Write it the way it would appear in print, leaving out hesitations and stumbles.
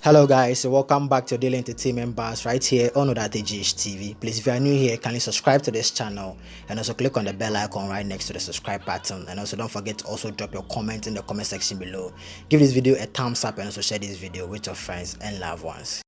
Hello guys, so welcome back to Daily Entertainment Bars right here on Odatejish TV. Please, if you are new here, kindly subscribe to this channel and also click on the bell icon right next to the subscribe button, and also don't forget to also drop your comment in the comment section below. Give this video a thumbs up and also share this video with your friends and loved ones.